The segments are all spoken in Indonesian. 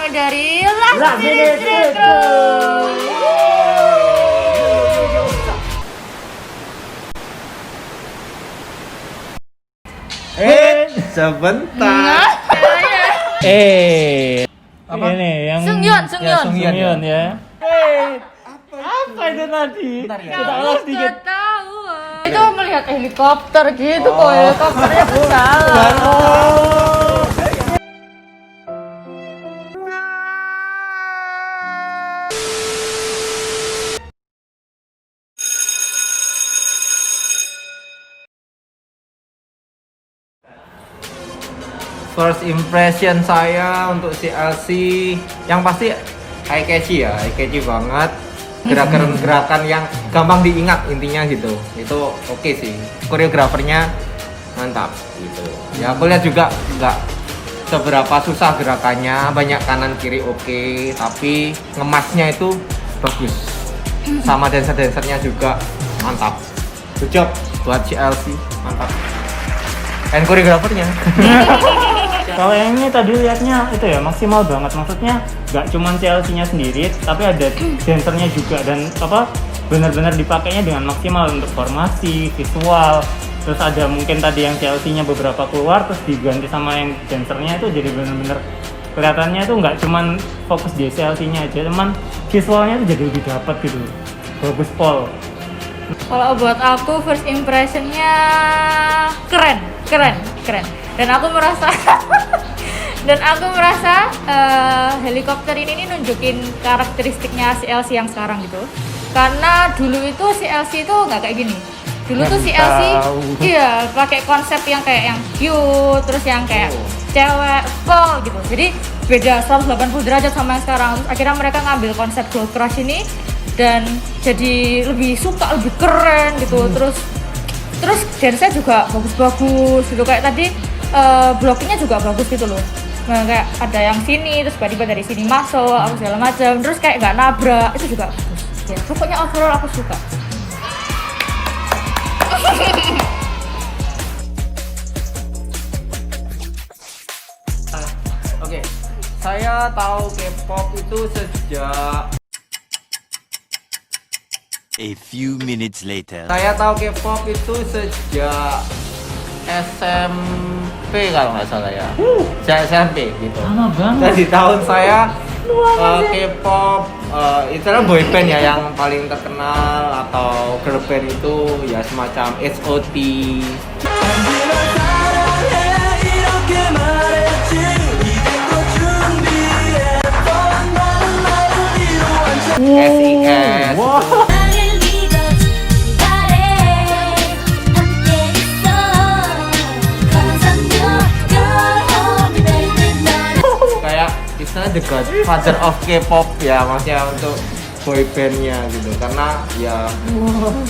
kami dari Last Minute Minute Crew. Sebentar. Apa? Ini yang Seungyeon ya. Apa itu tadi? Bentar ya. Kita ulas sedikit. Ketahuan. Itu melihat helikopter gitu kok, helikopternya berjalan. First impression saya untuk si LC yang pasti eye catchy ya, eye catchy banget. Gerakan-gerakan yang gampang diingat intinya gitu. Itu oke sih. Koreografernya mantap gitu. Ya aku lihat juga nggak seberapa susah gerakannya, banyak kanan kiri oke, tapi ngemasnya itu bagus. Sama dancer-dancernya juga mantap. Good job buat si LC, mantap. Dan koreografernya. Kalau yang ini tadi lihatnya itu ya maksimal banget, maksudnya nggak cuma CLC-nya sendiri, tapi ada dancernya juga dan apa benar-benar dipakainya dengan maksimal untuk formasi, visual. Terus ada mungkin tadi yang CLC-nya beberapa keluar terus diganti sama yang dancernya itu jadi benar-benar kelihatannya itu nggak cuma fokus di CLC-nya aja, teman visualnya itu jadi lebih dapat gitu. Bagus Paul. Kalau buat aku first impressionnya keren. Dan aku merasa helikopter ini nunjukin karakteristiknya si LC yang sekarang gitu. Karena dulu itu si LC itu nggak kayak gini. Dulu tuh si LC iya pakai konsep yang kayak yang cute, terus yang kayak cewek pol gitu. Jadi beda 180 derajat sama yang sekarang. Terus akhirnya mereka ngambil konsep Gold Crush ini dan jadi lebih suka, lebih keren gitu. Terus dance-nya juga bagus-bagus gitu, kayak tadi blockingnya juga bagus gitu loh. Nah, kayak ada yang sini terus tiba-tiba dari sini masuk aku segala macam, terus kayak nggak nabrak, itu juga bagus ya. Pokoknya overall aku suka. Oke, saya tahu K-pop itu sejak A few minutes later. Saya tahu K-pop itu sejak SMP kalau nggak salah ya. Sejak SMP gitu. Lama banget. Jadi tahun saya K-pop itu adalah boyband ya yang paling terkenal atau girl band itu ya semacam H.O.T. SES. Wow. The Godfather of K-pop ya, maksudnya untuk boybandnya gitu, karena ya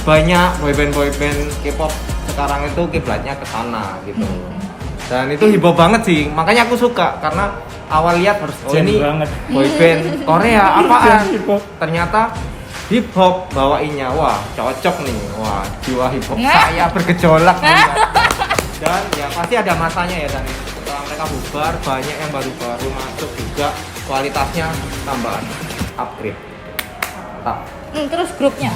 banyak boyband K-pop sekarang itu kiblatnya ke sana gitu, dan itu heboh banget sih, makanya aku suka karena awal lihat ini banget. boyband Korea apaan, ternyata hip hop bawainnya, wah cocok nih, wah jiwa hip hop saya bergejolak nih, dan ya pasti ada masanya ya, dan setelah mereka bubar banyak yang baru-baru masuk juga, kualitasnya tambahan, upgrade. Mantap. Terus grupnya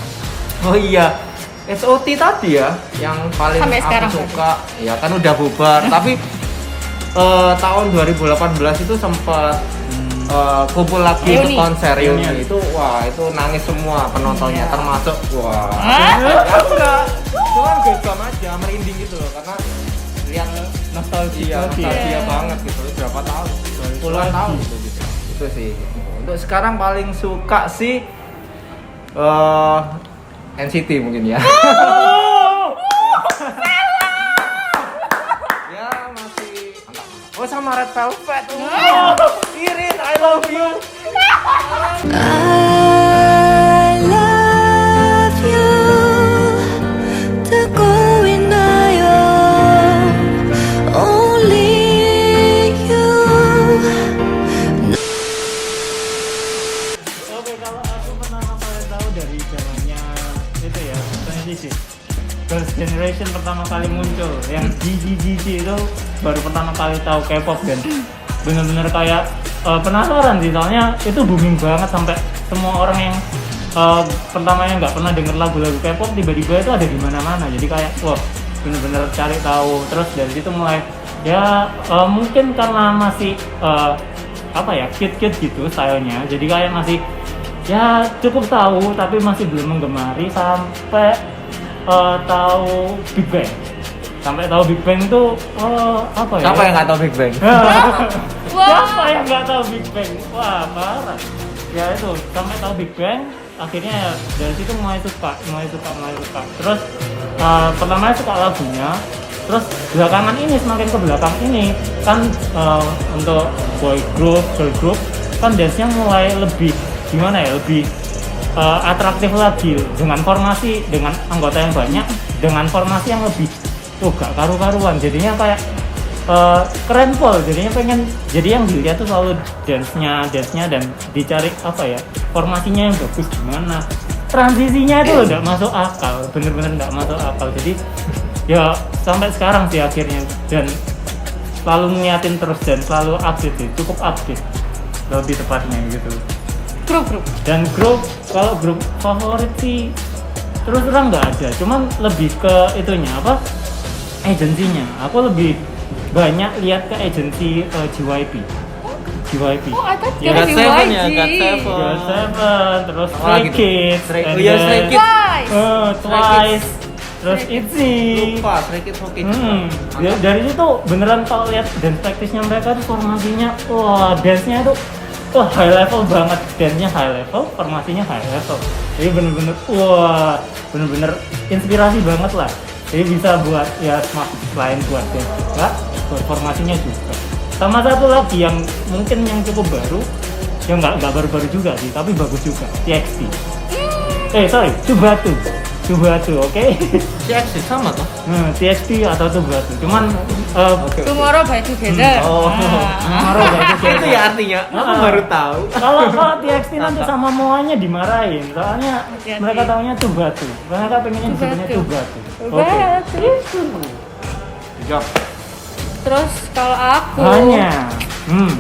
Oh iya, SOT tadi ya yang paling sampai aku sekarang suka ya, kan udah bubar tapi tahun 2018 itu sempat kumpul lagi untuk konser reuni itu, wah itu nangis semua penontonnya, termasuk wah aku enggak, cuman gagam aja, merinding gitu loh, karena lihat nostalgia banget gitu, berapa tahun, puluhan tahun gitu. Itu sih. Untuk sekarang paling suka sih NCT mungkin ya. Ya masih mantap. Oh sama Red Velvet. Iris, I love you. I love you. 듣고 있나요? Only you. Oke, kalau aku pertama kali tahu dari zamannya itu ya, transition Girls' Generation pertama kali muncul, yang GGGG itu baru pertama kali tahu K-pop, dan bener-bener kayak penasaran sih, soalnya itu booming banget sampai semua orang yang pertamanya nggak pernah denger lagu-lagu K-pop tiba-tiba itu ada di mana-mana. Jadi kayak wah bener-bener cari tahu. Terus dari situ mulai ya mungkin karena masih apa ya cute-cute gitu stylenya. Jadi kayak masih ya cukup tahu tapi masih belum menggemari sampai tahu Big Bang. Sampai tahu Big Bang tuh apa ya? Siapa yang nggak tahu Big Bang? Wah. Siapa yang nggak tahu Big Bang? Wah parah. Ya itu sampai tahu Big Bang, akhirnya ya dari situ mulai suka. Terus pertamanya suka lagunya, terus belakangan ini semakin ke belakang ini kan untuk boy group, girl group kan dance-nya mulai lebih gimana ya, lebih atraktif lagi dengan formasi, dengan anggota yang banyak, dengan formasi yang lebih gak karu-karuan, jadinya kayak keren pol, jadinya pengen, jadi yang dilihat tuh selalu dance-nya dan dicari apa ya, formasinya yang bagus gimana, transisinya itu udah masuk akal, bener-bener nggak masuk akal. Jadi ya sampai sekarang sih akhirnya, dan selalu ngeliatin terus dan selalu update sih, cukup update lebih tepatnya gitu. Grup. Dan grup, kalau grup favorit sih terus terang nggak ada, cuman lebih ke itunya apa, agensinya. Aku lebih banyak lihat ke agensi JYP. Oh, ada Ya, dari God7 ya, YG. God7. GOT7, terus Apa Stray lagi tuh? Kids, Stray- and oh iya, then, Stray Kids. Twice. Twice, terus ITZY. Lupa, Stray Kids oke juga. Dari situ beneran kalau lihat dance practice-nya mereka tuh formasinya, wah dance-nya tuh high level banget, dance-nya high level, formasinya high level. Jadi bener-bener wah, bener-bener inspirasi banget lah. Jadi bisa buat ya selain buat dance juga, buat formasinya juga. Sama satu lagi yang mungkin yang cukup baru, yang nggak baru-baru juga sih, tapi bagus juga, TXT. Tsubatu, oke? TXT sama tuh. TXT atau Tsubatu, cuman Tomorrow by Together. Oh. Tomorrow by Together. Itu ya artinya, aku Ah. baru tahu. kalau TXT nanti sama Moanya dimarahin, soalnya Hati-hati. mereka taunya Tsubatu, mereka pengennya disebutnya Tsubatu. Oke. Betul. Jawab. Terus kalau aku, Hanya.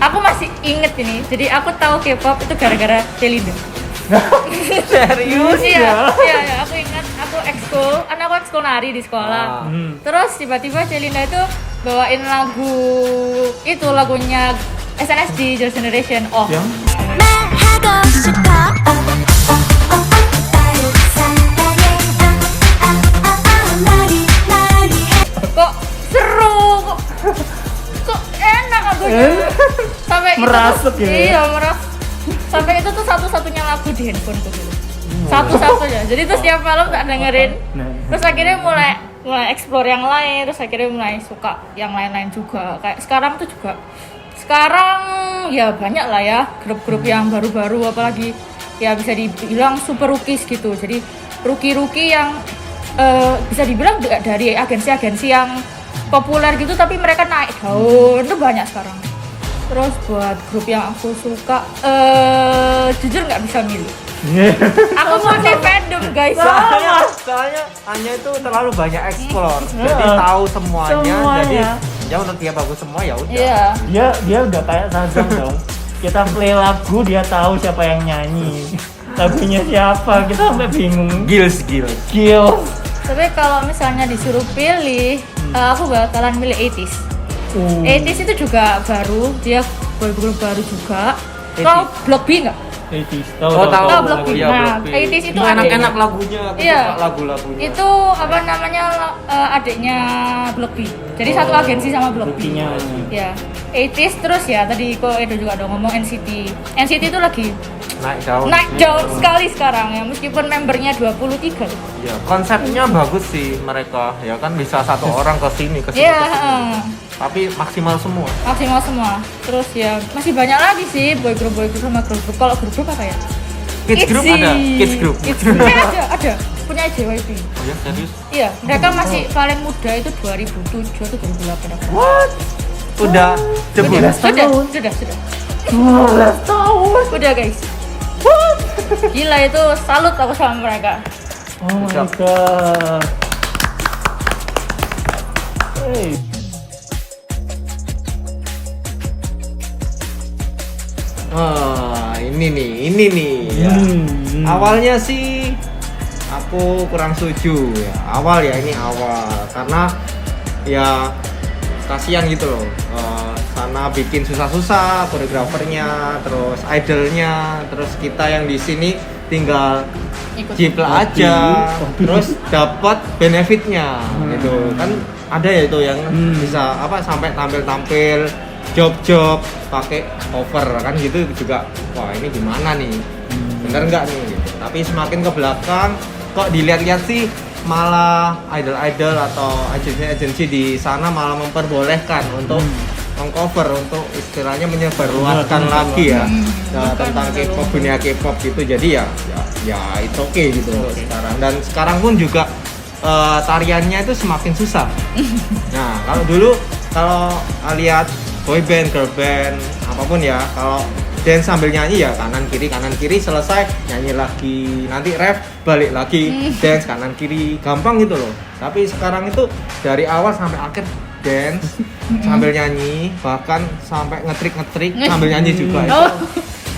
aku masih inget ini. Jadi aku tahu K-pop itu gara-gara Cheerleader. Serius? Iya, aku ingat aku ekskul nari di sekolah. Terus tiba-tiba Celinda itu bawain lagunya SNSD Girls' Generation. Oh, Yang 말하고 싶어 나리 kok seru, kok enak lagunya. Sampai itu Merasuk tuh, gitu ya? Iya, merasuk. Sampai itu tuh satu-satunya lagu di handphoneku dulu. Satu-satunya. Jadi tuh setiap malam tak dengerin. Nah. Terus akhirnya mulai explore yang lain, terus akhirnya mulai suka yang lain-lain juga. Kayak sekarang tuh juga. Sekarang ya banyak lah ya grup-grup yang baru-baru, apalagi ya bisa dibilang super rookies gitu. Jadi rookie-rookie yang bisa dibilang dari agensi-agensi yang populer gitu, tapi mereka naik daun itu banyak sekarang. Terus buat grup yang aku suka, jujur nggak bisa milih. Aku multi fandom guys. Soalnya hanya itu terlalu banyak explore, jadi tahu semuanya. Jadi ya menurut dia bagus semua ya udah. Iya. dia udah kayak Shazam dong. Kita play lagu, dia tahu siapa yang nyanyi. Lagunya siapa, kita sampai bingung. Gils. Gil. Tapi kalau misalnya disuruh pilih, aku bakalan milih 80s. 80s itu juga baru, dia boy group baru juga. Tahu Block B nggak? 80s. Oh, tahu. Tahu Block B. Iya, Nah, Block B. 80s itu enak-enak lagunya, aku Iya. suka lagu-lagunya. Itu apa namanya, adiknya Block B. Jadi satu agensi sama Block B. Buktinya. Ya, 80s terus ya tadi kok Edo juga ada ngomong NCT. NCT itu lagi naik jauh sekali sekarang ya, meskipun membernya 23. Ya, konsepnya bagus sih mereka. Ya kan bisa satu orang ke sini ke sini. Iya, ke sini. Tapi maksimal semua. maksimal semua. Terus ya masih banyak lagi sih boy group sama girl group. Kalau girl group apa ya? Kids group ITZY. ada, kids group. Ada. Punya JYP. Oh ya, serius? Iya, mereka masih paling muda itu 2007 atau 2008 apa. What? Udah jebul. Sudah. 12 tahun. Udah guys. Gila itu, salut aku sama mereka. Oh my Siap. god. Hey. Ini nih ya. Awalnya sih aku kurang setuju ya. Ini awal karena ya kasihan gitu loh. Sana bikin susah-susah koreografernya, terus idolnya, terus kita yang di sini tinggal Ikut. jiplak aja, terus dapat benefitnya gitu kan. Ada ya itu yang bisa sampai tampil job pakai cover kan gitu juga. Wah, ini gimana nih, bener nggak nih gitu. Tapi semakin ke belakang kok dilihat-lihat sih malah idol atau agensi di sana malah memperbolehkan untuk mengcover, untuk istilahnya menyebarluaskan lagi ya, tentang K-pop, dunia K-pop gitu. Jadi ya itu oke gitu untuk sekarang. Dan sekarang pun juga tariannya itu semakin susah. Nah, kalau lihat boy band, girl band, apapun ya, kalau dance sambil nyanyi ya kanan kiri selesai nyanyi lagi, nanti ref balik lagi dance kanan kiri, gampang gitu loh. Tapi sekarang itu dari awal sampai akhir dance sambil nyanyi, bahkan sampai ngetrik sambil nyanyi juga itu.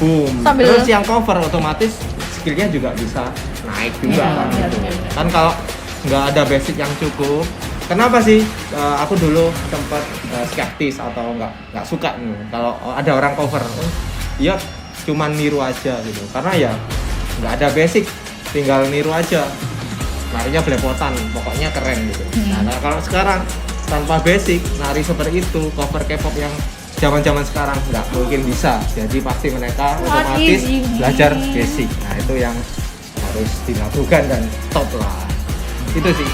Boom. Terus yang cover otomatis skillnya juga bisa naik juga kan gitu. Kan kalau nggak ada basic yang cukup, kenapa sih aku dulu sempat skeptis atau nggak suka nih kalau ada orang cover. Ya cuman niru aja gitu, karena ya nggak ada basic, tinggal niru aja, narinya belepotan, pokoknya keren gitu. Nah kalau sekarang tanpa basic, nari seperti itu, cover K-pop yang zaman sekarang nggak mungkin bisa. Jadi pasti mereka otomatis belajar basic. Nah itu yang harus dilakukan dan top lah. Itu sih.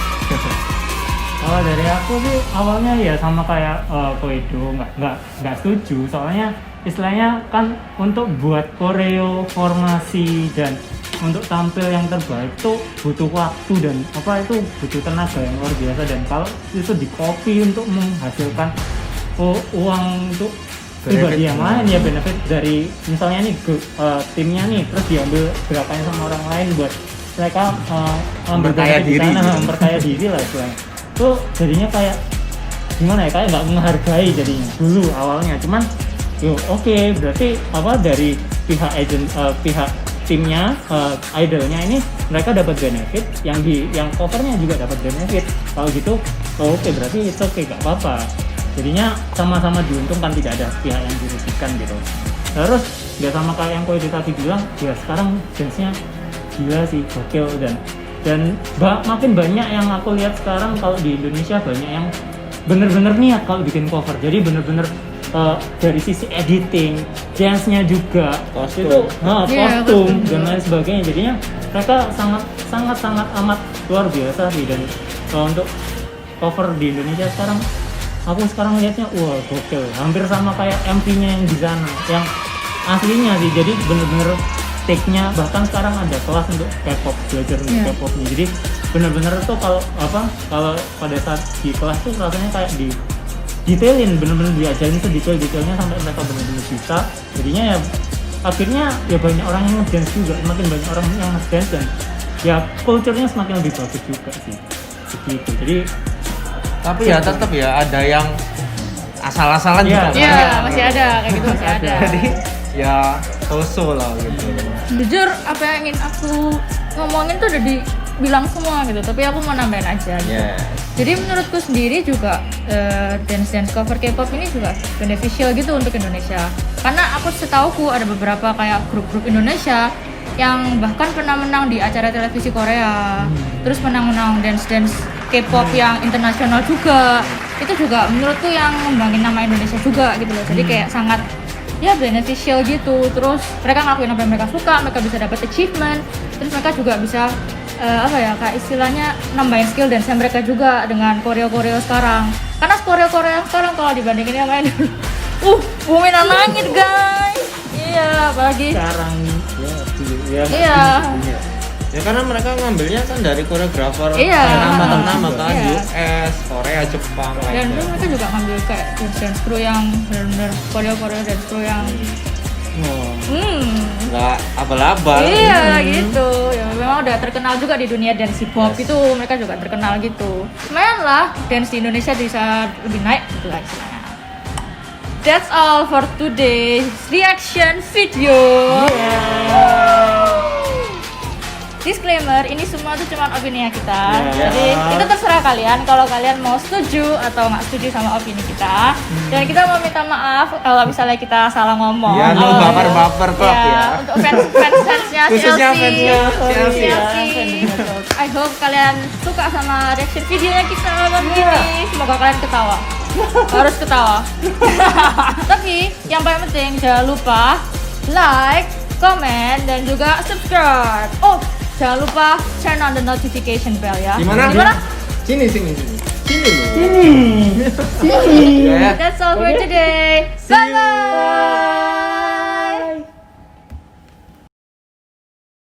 Kalau dari aku sih awalnya ya sama kayak Koido, nggak setuju, soalnya istilahnya kan untuk buat koreo, formasi dan untuk tampil yang terbaik itu butuh waktu dan itu butuh tenaga yang luar biasa. Dan kalau itu di copy untuk menghasilkan uang untuk pribadi yang lain ya, benefit dari misalnya nih timnya nih, terus diambil gerakannya sama orang lain buat mereka memperkaya diri, memperkaya diri lah istilahnya. Itu jadinya kayak gimana ya, kayak nggak menghargai jadinya dulu awalnya. Cuman oke, berarti dari pihak timnya, idolnya ini mereka dapat benefit, yang covernya juga dapat benefit. Kalau gitu oke, berarti itu oke, nggak apa-apa. Jadinya sama-sama diuntungkan, tidak ada pihak yang dirugikan gitu. Terus ya sama kayak yang Koido tadi bilang, ya sekarang dance-nya gila sih, gokil. Dan makin banyak yang aku lihat sekarang kalau di Indonesia, banyak yang bener-bener niat kalau bikin cover. Jadi bener-bener dari sisi editing, dance-nya juga, kostum dan lain sebagainya. Jadinya mereka sangat amat luar biasa sih. Dan untuk cover di Indonesia sekarang, aku sekarang lihatnya wah gokil, hampir sama kayak MP-nya yang di sana, yang aslinya sih. Jadi bener-bener take-nya, bahkan sekarang ada kelas untuk K-pop, belajar untuk K-popnya. Jadi bener-bener tuh kalau pada saat di kelas tuh rasanya kayak di detailin, bener-bener diajarin tuh detail-detailnya sampai mereka bener-bener bisa. Jadinya ya akhirnya ya banyak orang yang nge-dance juga, semakin banyak orang yang nge-dance, dan ya culture-nya semakin lebih bagus juga sih begitu. Jadi tapi ya tetap ya ada yang asal-asalan juga. Iya, masih ada kayak gitu, masih ada. Jadi ya so-so lah gitu. Jujur apa yang ingin aku ngomongin tuh udah dibilang semua gitu, tapi aku mau nambahin aja gitu. Jadi menurutku sendiri juga dance cover K-pop ini juga beneficial gitu untuk Indonesia. Karena aku setauku ada beberapa kayak grup-grup Indonesia yang bahkan pernah menang di acara televisi Korea. Terus menang dance K-pop yang internasional juga. Itu juga menurutku yang ngembangin nama Indonesia juga gitu loh. Jadi kayak sangat ya beneficial gitu. Terus mereka ngelakuin apa yang mereka suka, mereka bisa dapat achievement, terus mereka juga bisa kayak istilahnya nambahin skill dance mereka juga dengan koreo sekarang. Karena koreo yang sekarang kalau dibandingin yang main dulu bumi langit guys. Iya, apalagi sekarang ya karena mereka ngambilnya kan dari koreografer ternama kan, US, Korea, Jepang. Dan mereka juga ngambil kayak dance crew yang benar-benar koreo dance crew yang nggak abal-abal. Iya gitu. Ya memang udah terkenal juga di dunia dance hip hop itu, mereka juga terkenal gitu. Lumayan lah dance di Indonesia bisa lebih naik gitu lah istilahnya. that's all for today's reaction video. Disclaimer, ini semua tuh cuma opini kita. Jadi itu terserah kalian kalau kalian mau setuju atau nggak setuju sama opini kita. Dan kita mau minta maaf kalau misalnya kita salah ngomong. Ya, no baper-baper kok ya. Untuk fansnya Khususnya CLC. fansnya I hope kalian suka sama reaction videonya kita malam ini. Semoga kalian ketawa. Harus ketawa. Tapi yang paling penting jangan lupa like, comment, dan juga subscribe. Oh, jangan lupa turn on the notification bell ya. Gimana? Sini loh. Sini. Ya. That's all for today. See you. Bye bye.